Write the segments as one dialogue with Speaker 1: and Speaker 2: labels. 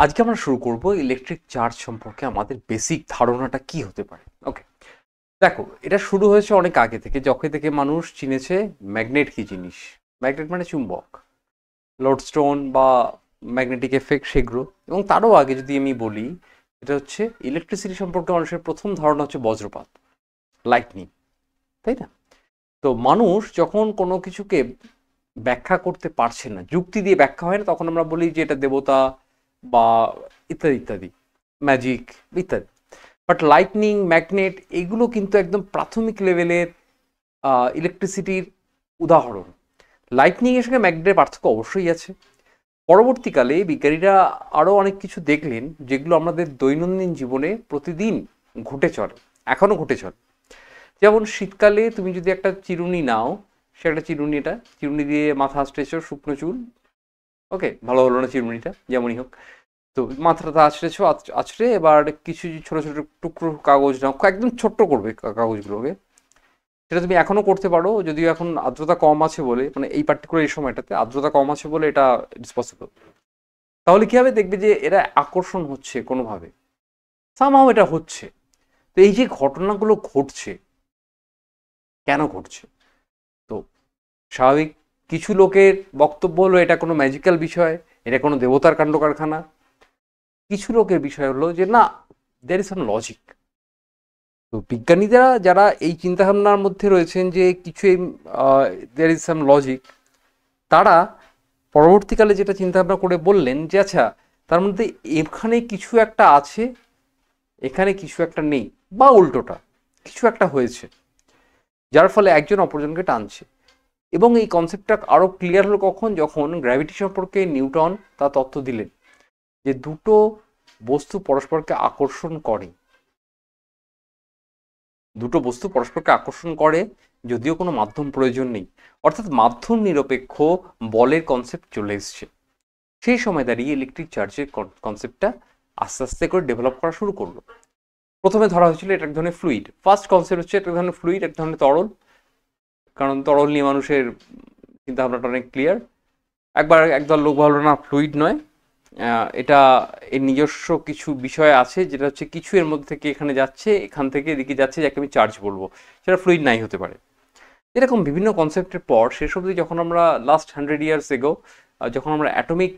Speaker 1: আজকে আমরা শুরু করব ইলেকট্রিক চার্জ সম্পর্কে আমাদের বেসিক ধারণাটা কি হতে পারে। ওকে, দেখো, এটা শুরু হয়েছে অনেক আগে থেকে, যখন থেকে মানুষ চিনেছে ম্যাগনেট কি জিনিস। ম্যাগনেট মানে চুম্বক, লোডস্টোন বা ম্যাগনেটিক এফেক্ট সেগুলো। এবং তারও আগে যদি আমি বলি, এটা হচ্ছে ইলেকট্রিসিটি সম্পর্কে মানুষের প্রথম ধারণা হচ্ছে বজ্রপাত, লাইটনিং, তাই না? তো মানুষ যখন কোনো কিছুকে ব্যাখ্যা করতে পারছে না, যুক্তি দিয়ে ব্যাখ্যা হয় না, তখন আমরা বলি যে এটা দেবতা বা ইত্যাদি ইত্যাদি, ম্যাজিক ইত্যাদি। বাট লাইটনিং, ম্যাগনেট, এগুলো কিন্তু একদম প্রাথমিক লেভেলের ইলেকট্রিসিটির উদাহরণ। লাইটনিংয়ের সঙ্গে ম্যাগনেটের পার্থক্য অবশ্যই আছে। পরবর্তীকালে বিজ্ঞানীরা আরও অনেক কিছু দেখলেন যেগুলো আমাদের দৈনন্দিন জীবনে প্রতিদিন ঘটে চলে, এখনও ঘটে চলে। যেমন শীতকালে তুমি যদি একটা চিরুনি নাও, সে একটা চিরুনি দিয়ে মাথা আঁচড়েছো, শুকনো চুল, ওকে, ভালো হলো না চিরুনিটা, যেমনই হোক। তো মাথাটা আঁচড়েছো, আঁচড়ে এবার কিছু ছোটো ছোটো টুকরো কাগজ নাও, একদম ছোট্ট করবে কাগজগুলোকে। সেটা তুমি এখনও করতে পারো, যদিও এখন আর্দ্রতা কম আছে বলে, মানে এই পার্টিকুলার এই সময়টাতে আর্দ্রতা কম আছে বলে এটা ইটস পসিবল। তাহলে কী হবে, দেখবে যে এরা আকর্ষণ হচ্ছে কোনোভাবে, সামহাও এটা হচ্ছে। তো এই যে ঘটনাগুলো ঘটছে, কেন ঘটছে? তো স্বাভাবিক কিছু লোকের বক্তব্য হলো এটা কোনো ম্যাজিক্যাল বিষয়, এটা কোনো দেবতার কাণ্ড কারখানা। কিছু লোকের বিষয় হলো যে না, দেয়ার ইজ সাম লজিক। তো বিজ্ঞানীরা যারা এই চিন্তাভাবনার মধ্যে রয়েছেন যে কিছু দেয়ার ইজ সাম লজিক, তারা পরবর্তীকালে যেটা চিন্তাভাবনা করে বললেন যে আচ্ছা, তার মধ্যে এখানে কিছু একটা আছে, এখানে কিছু একটা নেই, বা উল্টোটা কিছু একটা হয়েছে যার ফলে একজন অপরজনকে টানছে। এবং এই কনসেপ্টটা আরও ক্লিয়ার হলো কখন, যখন গ্র্যাভিটি সম্পর্কে নিউটন তা তত্ত্ব দিলেন যে দুটো বস্তু পরস্পরকে আকর্ষণ করে, যদিও কোনো মাধ্যম প্রয়োজন নেই, অর্থাৎ মাধ্যম নিরপেক্ষ বলের কনসেপ্ট চলে এসছে। সেই সময় দাঁড়িয়ে ইলেকট্রিক চার্জের কনসেপ্টটা আস্তে আস্তে করে ডেভেলপ করা শুরু করলো। প্রথমে ধরা হয়েছিল এটা এক ধরনের ফ্লুইড, ফার্স্ট কনসেপ্ট হচ্ছে একটা ধরনের ফ্লুইড, এক ধরনের তরল। কারণ তরল নিয়ে মানুষের চিন্তাভাবনাটা অনেক ক্লিয়ার। একদল লোক ভাবলো না, ফ্লুইড নয়, এটা এর নিজস্ব কিছু বিষয় আছে, যেটা হচ্ছে কিছু এর মধ্যে থেকে এখানে যাচ্ছে, এখান থেকে এদিকে যাচ্ছে, যাকে আমি চার্জ বলবো, সেটা ফ্লুইড নাই হতে পারে। এরকম বিভিন্ন কনসেপ্টের পর শেষ অবধি যখন আমরা লাস্ট 100 years এগো, যখন আমরা অ্যাটমিক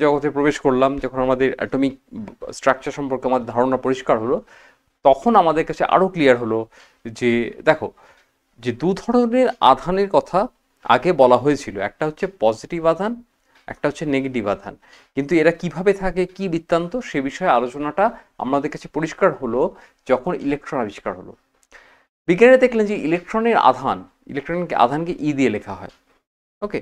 Speaker 1: জগতে প্রবেশ করলাম, যখন আমাদের অ্যাটমিক স্ট্রাকচার সম্পর্কে আমাদের ধারণা পরিষ্কার হলো, তখন আমাদের কাছে আরও ক্লিয়ার হলো যে দেখো, যে দু ধরনের আধানের কথা আগে বলা হয়েছিল, একটা হচ্ছে পজিটিভ আধান, একটা হচ্ছে নেগেটিভ আধান। কিন্তু এরা কিভাবে থাকে, কি বৃত্তান্ত, সে বিষয়ে আলোচনাটা আমাদের কাছে পরিষ্কার হলো যখন ইলেকট্রন আবিষ্কার হলো। বিজ্ঞানীরা দেখলেন যে ইলেকট্রনিক আধানকে ই দিয়ে লেখা হয়। ওকে,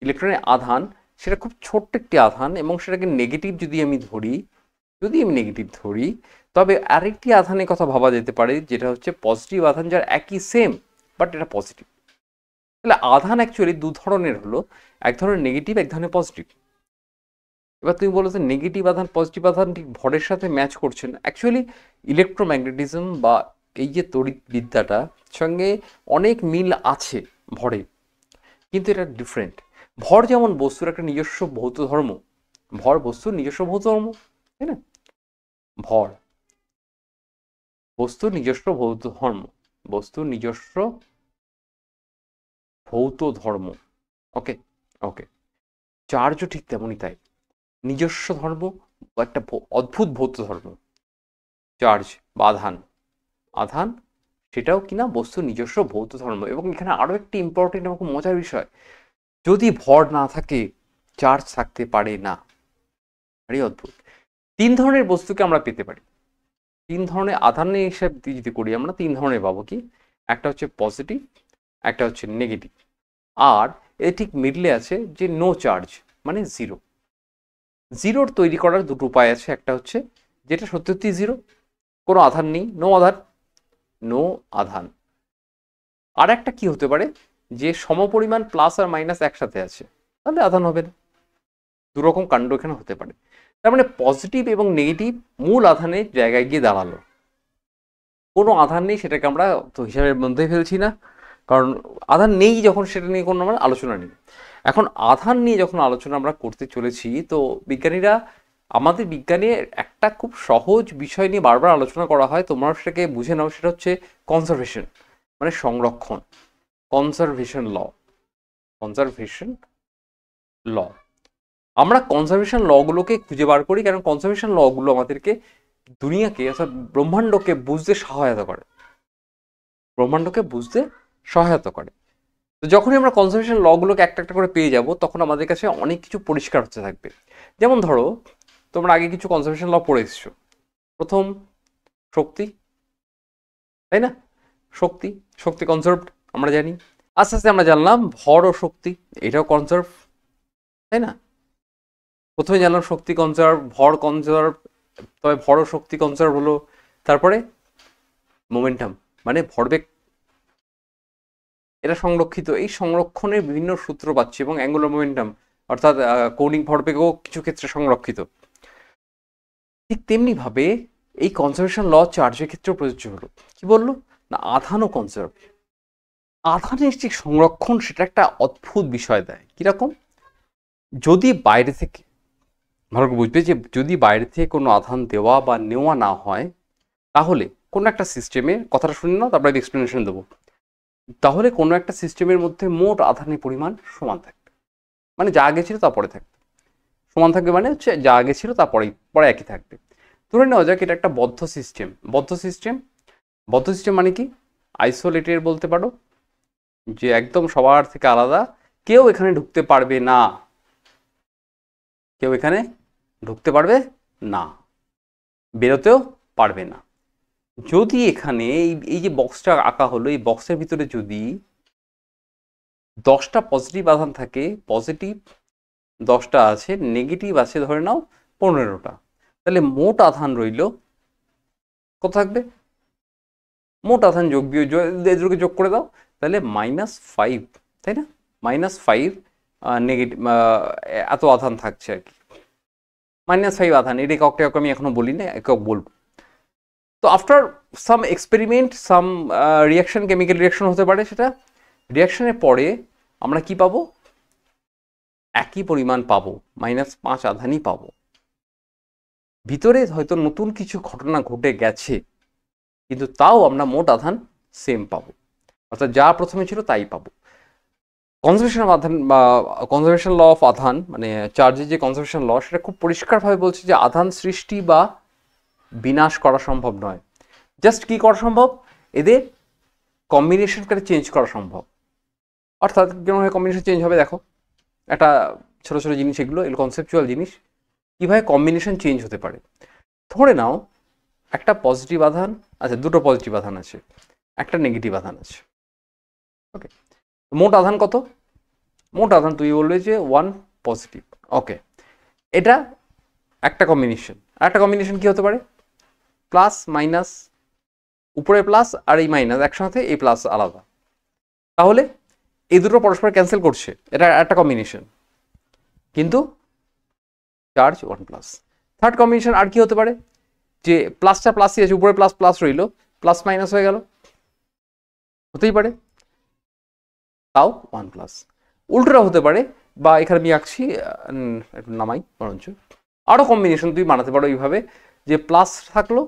Speaker 1: ইলেকট্রনের আধান সেটা খুব ছোট্ট একটি আধান, এবং সেটাকে নেগেটিভ যদি আমি ধরি, তবে আরেকটি আধানের কথা ভাবা যেতে পারে, যেটা হচ্ছে পজিটিভ আধান, যার একই সেম, বাট এটা পজিটিভ। তাহলে আধান অ্যাকচুয়ালি দু ধরনের হলো, এক ধরনের নেগেটিভ, এক ধরনের পজিটিভ। এবার তুমি বলো যে নেগেটিভ আধান পজিটিভ আধান ঠিক ভরের সাথে ম্যাচ করছে না। অ্যাকচুয়ালি ইলেকট্রোম্যাগনেটিজম বা এই যে তড়িৎ বিদ্যাটা সঙ্গে অনেক মিল আছে ভরে, কিন্তু এটা ডিফারেন্ট। ভর যেমন বস্তুর একটা নিজস্ব ভৌত ধর্ম, তাই না? ভর বস্তুর নিজস্ব ভৌত ধর্ম। ওকে, ওকে, চার্জও ঠিক তেমনই তাই, নিজস্ব ধর্ম, একটা অদ্ভুত ভৌত ধর্ম। চার্জ বা আধান সেটাও কিনা বস্তুর নিজস্ব ভৌত ধর্ম। এবং এখানে আরও একটি ইম্পর্টেন্ট এবং খুব মজার বিষয়, যদি ভর না থাকে, চার্জ থাকতে পারে না। আরে অদ্ভুত। তিন ধরনের বস্তুকে আমরা পেতে পারি, তিন ধরনের আধানের হিসাব যদি করি আমরা, তিন ধরনের পাবো। কি? একটা হচ্ছে পজিটিভ, একটা হচ্ছে নেগেটিভ, আর এর ঠিক মিডলে আছে যে নো চার্জ, মানে জিরো। জিরোর তৈরি করার দুটো উপায় আছে, একটা হচ্ছে যেটা সত্যি সত্যি জিরো, কোনো আধান নেই, নো আধান। আর একটা কি হতে পারে, যে সমপরিমাণ প্লাস আর মাইনাস একসাথে আছে, তাহলে আধান হবে না। দুরকম কাণ্ড এখানে হতে পারে। তার মানে পজিটিভ এবং নেগেটিভ মূল আধানের জায়গায় গিয়ে দাঁড়ালো। কোনো আধান নেই, সেটাকে আমরা তো হিসাবের মধ্যে ফেলছি না, কারণ আধান নেই যখন, সেটা নিয়ে কোনো আমার আলোচনা নেই। এখন আধান নিয়ে যখন আলোচনা আমরা করতে চলেছি, তো বিজ্ঞানীরা আমাদের বিজ্ঞানে একটা খুব সহজ বিষয় নিয়ে বারবার আলোচনা করা হয়, তোমরা সেটাকে বুঝে নাও, সেটা হচ্ছে কনজারভেশন, মানে সংরক্ষণ। কনজারভেশন ল, কনজারভেশন ল। আমরা কনজারভেশন লগুলোকে খুঁজে বার করি, কারণ কনজারভেশন লগুলো আমাদেরকে দুনিয়াকে অর্থাৎ ব্রহ্মাণ্ডকে বুঝতে সহায়তা করে, ব্রহ্মাণ্ডকে বুঝতে সহায়তা করে। তো যখনই আমরা কনজারভেশন লগুলোকে একটা একটা করে পেয়ে যাব, তখন আমাদের কাছে অনেক কিছু পরিষ্কার হতে থাকবে। যেমন ধরো, তোমরা আগে কিছু কনজারভেশন ল পড়ে এসেছো। প্রথম, শক্তি, তাই না? শক্তি, শক্তি কনজার্ভড আমরা জানি। আস্তে আস্তে আমরা জানলাম ভর ও শক্তি, এটাও কনজার্ভ, তাই না? প্রথমে জানলাম শক্তি কনজার্ভ, ভর কনজার্ভ, তবে ভর ও শক্তি কনজার্ভ হলো। তারপরে মোমেন্টাম, মানে ভরবেগ, এটা সংরক্ষিত। এই সংরক্ষণের বিভিন্ন সূত্র পাচ্ছি, এবং অ্যাঙ্গুলার মোমেন্টাম অর্থাৎ কৌণিক ভরবেগও কিছু ক্ষেত্রে সংরক্ষিত। ঠিক তেমনি ভাবে এই কনজারভেশন ল চার্জের ক্ষেত্রেও প্রযোজ্য হলো। কি বললো না, আধানও কনজার্ভ। আধানের যে সংরক্ষণ, সেটা একটা অদ্ভুত বিষয় দেয়। কিরকম? যদি বাইরে থেকে, ভালো করে বুঝবে যে যদি বাইরে থেকে কোনো আধান দেওয়া বা নেওয়া না হয়, তাহলে কোনো একটা সিস্টেমে, কথাটা শুনে নাও তারপরে আমি এক্সপ্লেনেশন দেবো, তাহলে কোনো একটা সিস্টেমের মধ্যে মোট আধানের পরিমাণ সমান থাকবে। মানে যা আগে ছিল তা পরে থাকবে, সমান থাকবে মানে হচ্ছে যা আগে ছিল তা পরে একই থাকবে। ধরে নেওয়া যাক এটা একটা বদ্ধ সিস্টেম। বদ্ধ সিস্টেম, বদ্ধ সিস্টেম মানে কি? আইসোলেটেড বলতে পারো, যে একদম সবার থেকে আলাদা, কেউ এখানে ঢুকতে পারবে না, কেউ এখানে ঢুকতে পারবে না, বেরোতেও পারবে না। যদি এখানে এই যে বক্সটা আঁকা হলো, এই বক্সের ভিতরে যদি 10টা পজিটিভ আধান থাকে, পজিটিভ 10টা আছে, নেগেটিভ আছে ধরে নাও 15টা, তাহলে মোট আধান রইল কত থাকবে? মোট আধান যোগ এদেরকে যোগ করে দাও, তাহলে -5, তাই না? -5 নেগেটিভ এত আধান থাকছে আর কি, -5 আধান। এর এককটা আমি এখনো বলি না, একক বলবো। তো আফটার সাম এক্সপেরিমেন্ট, সাম রিয়াকশন, কেমিক্যাল রিয়াকশন হতে পারে, সেটা রিয়াকশনের পরে আমরা কি পাবো? একই পরিমাণ পাবো, -5 আধানই পাবো। ভিতরে হয়তো নতুন কিছু ঘটনা ঘটে গেছে, কিন্তু তাও আমরা মোট আধান সেম পাবো, অর্থাৎ যা প্রথমে ছিল তাই পাবো। কনজারভেশন অফ আধান বা কনজারভেশন ল অফ আধান, মানে চার্জের যে কনজারভেশন ল, সেটা খুব পরিষ্কারভাবে বলছে যে আধান সৃষ্টি বা বিনাশ করা সম্ভব নয়। জাস্ট কি করা সম্ভব? এদের কম্বিনেশন করে চেঞ্জ করা সম্ভব। অর্থাৎ কেমনভাবে কম্বিনেশন চেঞ্জ হবে দেখো, একটা ছোটো ছোটো জিনিস, এগুলো কনসেপচুয়াল জিনিস, কীভাবে কম্বিনেশন চেঞ্জ হতে পারে। ধরে নাও একটা পজিটিভ আধান, আচ্ছা দুটো পজিটিভ আধান আছে, একটা নেগেটিভ আধান আছে, ওকে। মোট আধান কত? মোট আধান তুমি বলবে যে 1 পজিটিভ, ওকে। এটা একটা কম্বিনেশন। আর একটা কম্বিনেশন কি হতে পারে? প্লাস মাইনাস, উপরে প্লাস আর এই মাইনাস একসাথে, এই প্লাস আলাদা, তাহলে এই দুটো পরস্পর ক্যান্সেল করছে, এটা একটা কম্বিনেশন, কিন্তু চার্জ 1+। থার্ড কম্বিনেশন আর কি হতে পারে? যে প্লাসটা প্লাসই আছে, উপরে প্লাস প্লাস রইল, প্লাস মাইনাস হয়ে গেল, হতেই পারে, তাও 1+। উল্টোটা হতে পারে, বা এখানে আমি আঁকছি, একটু নামাই বরঞ্চ, আরও কম্বিনেশন তুমি বানাতে পারো এইভাবে, যে প্লাস থাকলো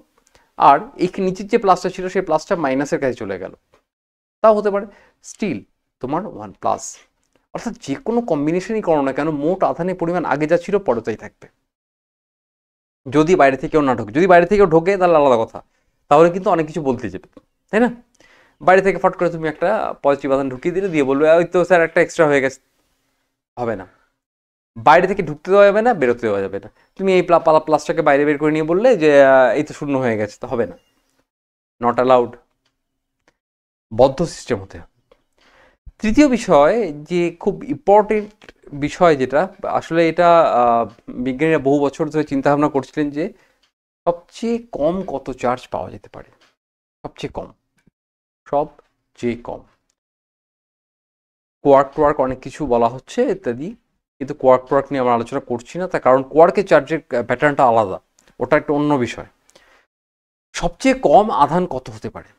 Speaker 1: আর এই নিচের যে প্লাসটা ছিল সেই প্লাসটা মাইনাসের কাছে চলে গেল, তাও হতে পারে, স্টিল তোমার 1+। অর্থাৎ যে কোনো কম্বিনেশনই করো না কেন, মোট আধানের পরিমাণ আগে যা ছিল পরে তাই থাকবে, যদি বাইরে থেকে কেউ না ঢোকে। যদি বাইরে থেকে কেউ ঢোকে তাহলে আলাদা কথা, তাহলে কিন্তু অনেক কিছু বলতে যাবে, তাই না? বাইরে থেকে ফট করে তুমি একটা পজিটিভ আধান ঢুকিয়ে দিলে, দিয়ে বলবে ওই তো স্যার একটা এক্সট্রা হয়ে গেছে, হবে না। বাইরে থেকে ঢুকতে দেওয়া যাবে না, বেরোতে দেওয়া যাবে না। তুমি এই প্লাসটাকে বাইরে বের করে নিয়ে বললে যে এই তো শূন্য হয়ে গেছে, তো হবে না, নট অ্যালাউড। বদ্ধ সিস্টেম হতে হবে। তৃতীয় বিষয়, যে খুব ইম্পর্টেন্ট বিষয়, যেটা আসলে এটা বিজ্ঞানীরা বহু বছর ধরে চিন্তাভাবনা করছিলেন, যে সবচেয়ে কম কত চার্জ পাওয়া যেতে পারে, সবচেয়ে কম, সবচেয়ে কম। কোয়ার্ক অনেক কিছু বলা হচ্ছে ইত্যাদি, কিন্তু কোয়ার্ক নিয়ে আমরা আলোচনা করছি না, তার কারণ কোয়ার্কের চার্জের প্যাটার্নটা আলাদা, ওটা একটা অন্য বিষয়। সবচেয়ে কম আধান কত হতে পারে?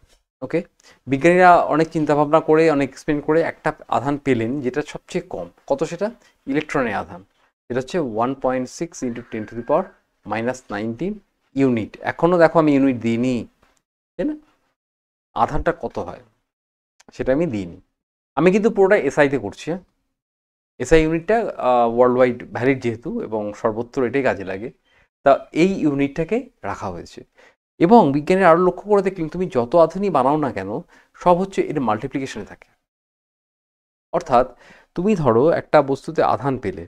Speaker 1: ওকে, বিজ্ঞানীরা অনেক চিন্তাভাবনা করে, অনেক এক্সপ্লেন করে একটা আধান পেলেন যেটা সবচেয়ে কম। কত সেটা? ইলেকট্রনের আধান, যেটা হচ্ছে 1.6 × 10⁻⁶, -19 ইউনিট। এখনও দেখো আমি ইউনিট দিইনি, তাই না? আধানটা কত হয় সেটা আমি দিইনি। আমি কিন্তু পুরোটা এসআইতে করছি। হ্যাঁ, এসআই ইউনিটটা ওয়ার্ল্ড ওয়াইড ভ্যালিড যেহেতু এবং সর্বত্র এটাই কাজে লাগে, তা এই ইউনিটটাকে রাখা হয়েছে। এবং বিজ্ঞানের আরও লক্ষ্য করে দেখলেন তুমি যত আধুনিক বানাও না কেন সব হচ্ছে এর মাল্টিপ্লিকেশনে থাকে। অর্থাৎ তুমি ধরো একটা বস্তুতে আধান পেলে,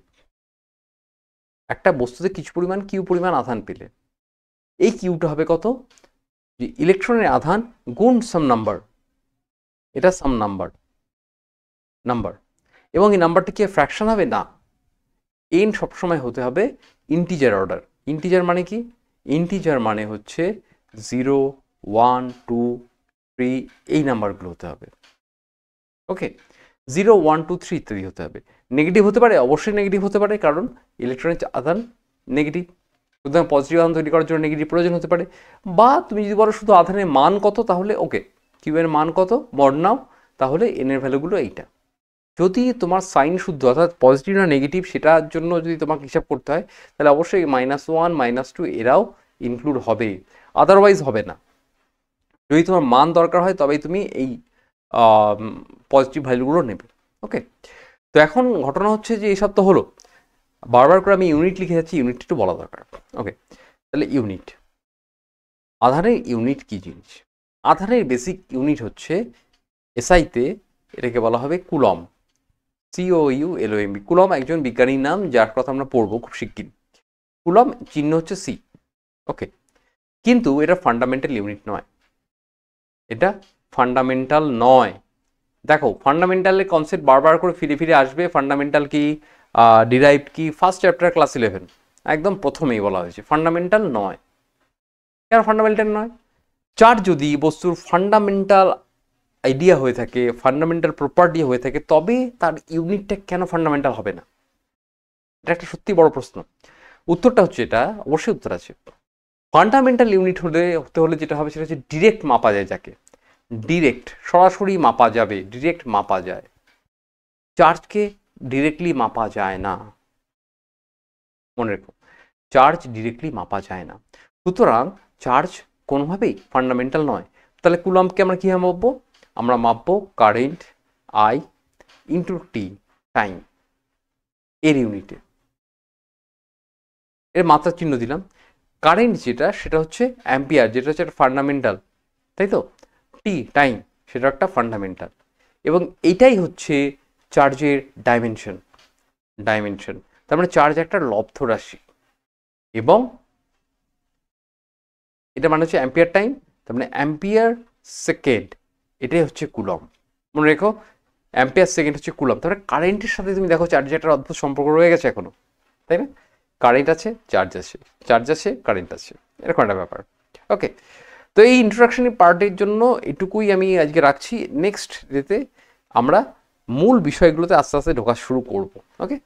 Speaker 1: একটা বস্তুতে কিছু পরিমাণ কিউ পরিমাণ আধান পেলে, এই কিউটা হবে কত? যে ইলেকট্রনের আধান গুণ সাম নাম্বার, এটা সাম নাম্বার এবং এই নাম্বারটা কি ফ্র্যাকশন হবে না, এন সবসময় হতে হবে ইন্টিজার অর্ডার। ইন্টিজার মানে কি? ইন্টিজার মানে হচ্ছে 0, 1, 2, 3 এই নাম্বারগুলো হতে হবে। ওকে, 0, 1, 2, 3 ইত্যাদি হতে হবে। নেগেটিভ হতে পারে, অবশ্যই নেগেটিভ হতে পারে, কারণ ইলেকট্রনের আধান নেগেটিভ, সুতরাং পজিটিভ আধান তৈরি করার জন্য নেগেটিভ প্রয়োজন হতে পারে। বা তুমি যদি বলো শুধু আধানের মান কত, তাহলে ওকে কিউ এর মান কত মড নাও, তাহলে এন এর ভ্যালুগুলো এইটা। যদি তোমার সাইন শুদ্ধ অর্থাৎ পজিটিভ না নেগেটিভ সেটার জন্য যদি তোমাকে হিসাব করতে হয়, তাহলে অবশ্যই -1, -2 এরাও ইনক্লুড হবে, আদারওয়াইজ হবে না। যদি তোমার মান দরকার হয় তবেই তুমি এই পজিটিভ ভ্যালুগুলো নেবে। ওকে, তো এখন ঘটনা হচ্ছে যে এইসব তো হলো, বারবার করে আমি ইউনিট লিখে যাচ্ছি, ইউনিট একটু বলা দরকার। ওকে, তাহলে ইউনিট, আধানের ইউনিট কি জিনিস? আধানের বেসিক ইউনিট হচ্ছে এসআইতে এটাকে বলা হবে কুলম, COULOMB। কুলম একজন বিজ্ঞানীর নাম যার কথা আমরা পড়বো খুব শিগগির। কুলম চিহ্ন হচ্ছে সি। ওকে, কিন্তু এটা ফান্ডামেন্টাল ইউনিট নয়, এটা ফান্ডামেন্টাল নয়। দেখো ফান্ডামেন্টালের কনসেপ্ট বারবার করে ফিরে ফিরে আসবে। ফান্ডামেন্টাল কি, ডিরাইভড কি, ফার্স্ট চ্যাপ্টার ক্লাস 11 একদম প্রথমেই বলা হয়েছে ফান্ডামেন্টাল নয়। কেন ফান্ডামেন্টাল নয়? চার্জ যদি বস্তুর ফান্ডামেন্টাল আইডিয়া হয়ে থাকে, ফান্ডামেন্টাল প্রপার্টি হয়ে থাকে, তবে তার ইউনিটটা কেন ফান্ডামেন্টাল হবে না? এটা একটা সত্যি বড় প্রশ্ন। উত্তরটা হচ্ছে এটা, অবশ্যই উত্তর আছে। ফান্ডামেন্টাল ইউনিট হতে হলে যেটা হবে সেটা হচ্ছে ডিরেক্ট মাপা যায়, যাকে ডিরেক্ট সরাসরি মাপা যাবে, ডিরেক্ট মাপা যায়। চার্জকে ডিরেক্টলি মাপা যায় না, মনে রেখো, চার্জ ডিরেক্টলি মাপা যায় না। সুতরাং চার্জ কোনোভাবেই ফান্ডামেন্টাল নয়। তাহলে কুলম্বকে আমরা কীভাবে মাপবো? আমরা মাপবো current I into T, time, এর ইউনিটে। এর মাত্রার চিহ্ন দিলাম। কারেন্ট যেটা সেটা হচ্ছে অ্যাম্পিয়ার, যেটা হচ্ছে একটা ফান্ডামেন্টাল, তাই তো? টি টাইম সেটা একটা ফান্ডামেন্টাল, এবং এইটাই হচ্ছে চার্জের ডাইমেনশন। তার মানে চার্জ একটা লব্ধ রাশি, এবং এটা মানে হচ্ছে অ্যাম্পিয়ার টাইম, তার মানে অ্যাম্পিয়ার সেকেন্ড, এটাই হচ্ছে কুলম। মনে রেখো, অ্যাম্পিয়ার সেকেন্ড হচ্ছে কুলম। তারপরে কারেন্টের সাথে তুমি দেখো চার্জের একটা অদ্ভুত সম্পর্ক রয়ে গেছে এখনো, তাই না? কারেন্ট আছে, চার্জ আছে, কারেন্ট আছে, এরকম একটা ব্যাপার। ওকে, তো এই ইন্ট্রোডাকশন পার্টের জন্য এটুকুই আমি আজকে রাখছি। নেক্সট ডেতে আমরা মূল বিষয়গুলোতে আস্তে আস্তে ঢোকা শুরু করব। ওকে।